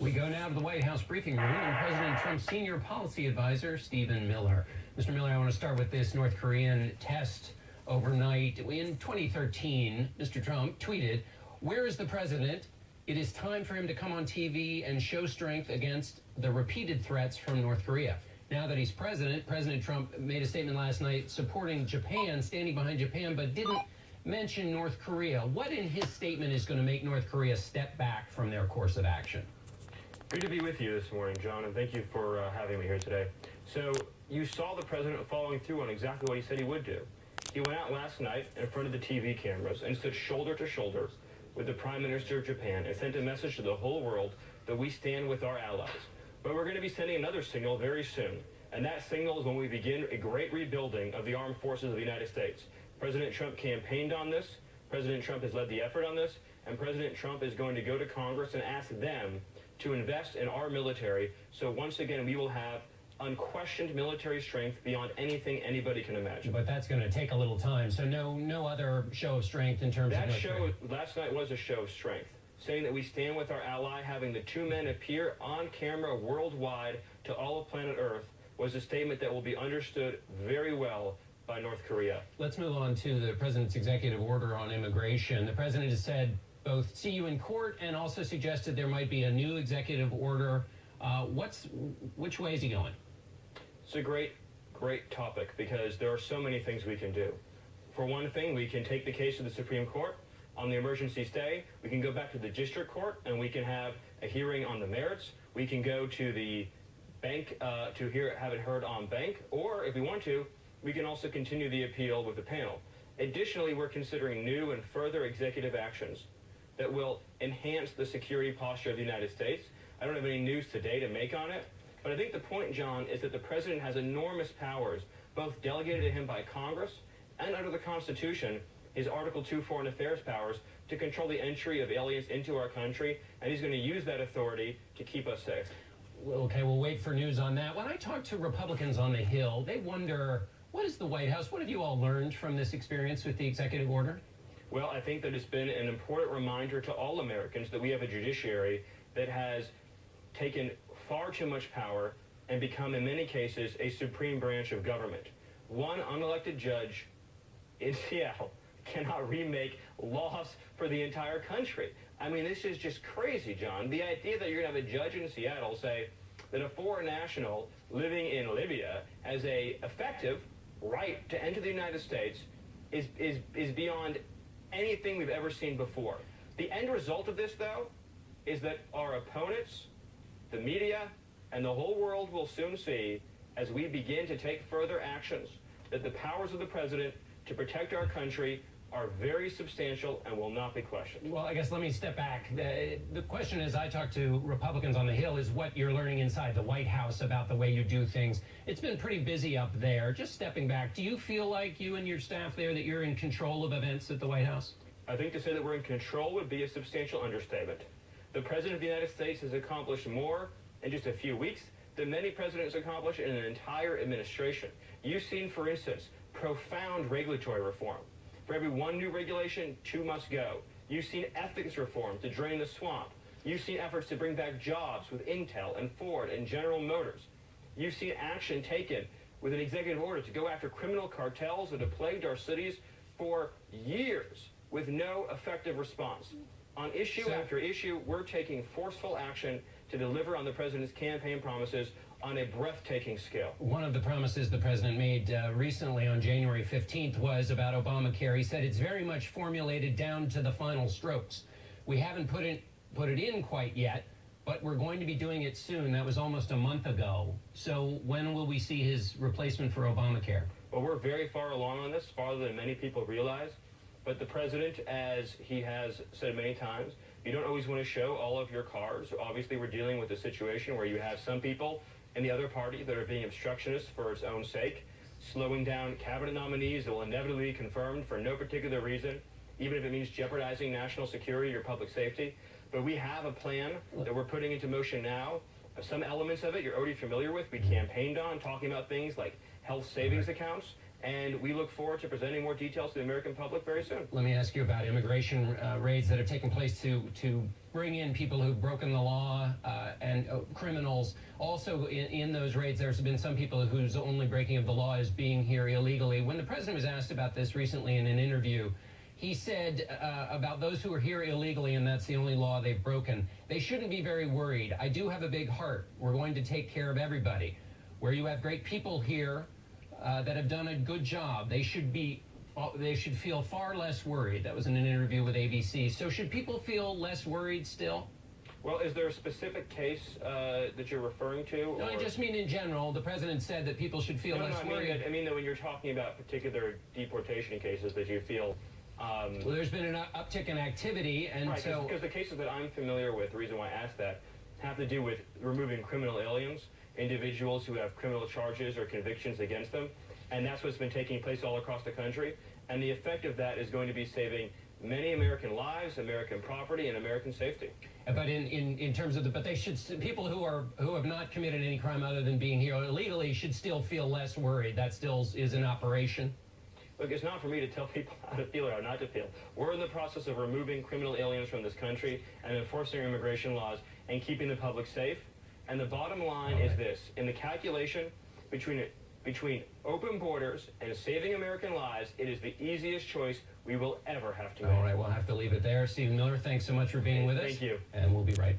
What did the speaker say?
We go now to the White House briefing room and President Trump's senior policy advisor, Stephen Miller. Mr. Miller, I want to start with this North Korean test overnight. In 2013, Mr. Trump tweeted, "Where is the president? It is time for him to come on TV and show strength against the repeated threats from North Korea." Now that he's president, President Trump made a statement last night supporting Japan, standing behind Japan, but didn't mention North Korea. What in his statement is going to make North Korea step back from their course of action? Good to be with you this morning, John, and thank you for having me here today. So you saw the president following through on exactly what he said he would do. He went out last night in front of the TV cameras and stood shoulder to shoulder with the Prime Minister of Japan and sent a message to the whole world that we stand with our allies. But we're going to be sending another signal very soon, and that signal is when we begin a great rebuilding of the armed forces of the United States. President Trump campaigned on this, President Trump has led the effort on this, and President Trump is going to go to Congress and ask them to invest in our military, so once again we will have unquestioned military strength beyond anything anybody can imagine. But that's going to take a little time, so no other show of strength in terms of... That show last night was a show of strength, saying that we stand with our ally. Having the two men appear on camera worldwide to all of planet Earth was a statement that will be understood very well by North Korea. Let's move on to the president's executive order on immigration. The president has said both see you in court and also suggested there might be a new executive order. Which way is he going? It's a great topic because there are so many things we can do. For one thing, we can take the case to the Supreme Court on the emergency stay. We can go back to the district court and we can have a hearing on the merits. We can go to the bank to have it heard on bank, or if we want to, we can also continue the appeal with the panel. Additionally, we're considering new and further executive actions that will enhance the security posture of the United States. I don't have any news today to make on it, but I think the point, John, is that the president has enormous powers, both delegated to him by Congress and under the Constitution, his Article 2 foreign affairs powers, to control the entry of aliens into our country, and he's going to use that authority to keep us safe. Okay, we'll wait for news on that. When I talk to Republicans on the Hill, they wonder, what is the White House? What have you all learned from this experience with the executive order? Well, I think that it's been an important reminder to all Americans that we have a judiciary that has taken far too much power and become, in many cases, a supreme branch of government. One unelected judge in Seattle cannot remake laws for the entire country. I mean, this is just crazy, John. The idea that you're going to have a judge in Seattle say that a foreign national living in Libya has a effective right to enter the United States is beyond anything we've ever seen before. The end result of this, though, is that our opponents, the media, and the whole world will soon see, as we begin to take further actions, that the powers of the president to protect our country are very substantial and will not be questioned. Well, I guess let me step back. The question as I talk to Republicans on the Hill is what you're learning inside the White House about the way you do things. It's been pretty busy up there. Just stepping back, do you feel like you and your staff there that you're in control of events at the White House? I think to say that we're in control would be a substantial understatement. The President of the United States has accomplished more in just a few weeks than many presidents accomplish in an entire administration. You've seen, for instance, profound regulatory reform. For every one new regulation, two must go. You've seen ethics reform to drain the swamp. You've seen efforts to bring back jobs with Intel and Ford and General Motors. You've seen action taken with an executive order to go after criminal cartels that have plagued our cities for years with no effective response. On issue after issue, we're taking forceful action to deliver on the president's campaign promises on a breathtaking scale. One of the promises the president made recently on January 15th was about Obamacare. He said it's very much formulated down to the final strokes. We haven't put it in quite yet, but we're going to be doing it soon. That was almost a month ago. So when will we see his replacement for Obamacare? Well, we're very far along on this, farther than many people realize. But the president, as he has said many times, you don't always want to show all of your cards. Obviously, we're dealing with a situation where you have some people in the other party that are being obstructionists for its own sake, slowing down cabinet nominees that will inevitably be confirmed for no particular reason, even if it means jeopardizing national security or public safety. But we have a plan that we're putting into motion now. Some elements of it you're already familiar with. We campaigned on, talking about things like health savings accounts And we look forward to presenting more details to the American public very soon. Let me ask you about immigration raids that have taken place to bring in people who've broken the law and criminals. Also, in those raids, there's been some people whose only breaking of the law is being here illegally. When the president was asked about this recently in an interview, he said about those who are here illegally, and that's the only law they've broken, they shouldn't be very worried. I do have a big heart. We're going to take care of everybody. Where you have great people here that have done a good job, they should feel far less worried. That was in an interview with ABC. So should people feel less worried still? Well, is there a specific case that you're referring to? No, I just mean in general. The president said that people should feel less worried. I mean that when you're talking about particular deportation cases that you feel... well, there's been an uptick in activity, and right, so... Because the cases that I'm familiar with, the reason why I asked that, have to do with removing criminal aliens, individuals who have criminal charges or convictions against them, and that's what's been taking place all across the country. And the effect of that is going to be saving many American lives, American property, and American safety. But in terms of but they should, people who have not committed any crime other than being here illegally should still feel less worried. That still is an operation. Look, it's not for me to tell people how to feel or how not to feel. We're in the process of removing criminal aliens from this country and enforcing immigration laws and keeping the public safe. And the bottom line is this: in the calculation between open borders and saving American lives, it is the easiest choice we will ever have to make. All right, we'll have to leave it there. Stephen Miller, thanks so much for being with us. Thank you. And we'll be right back.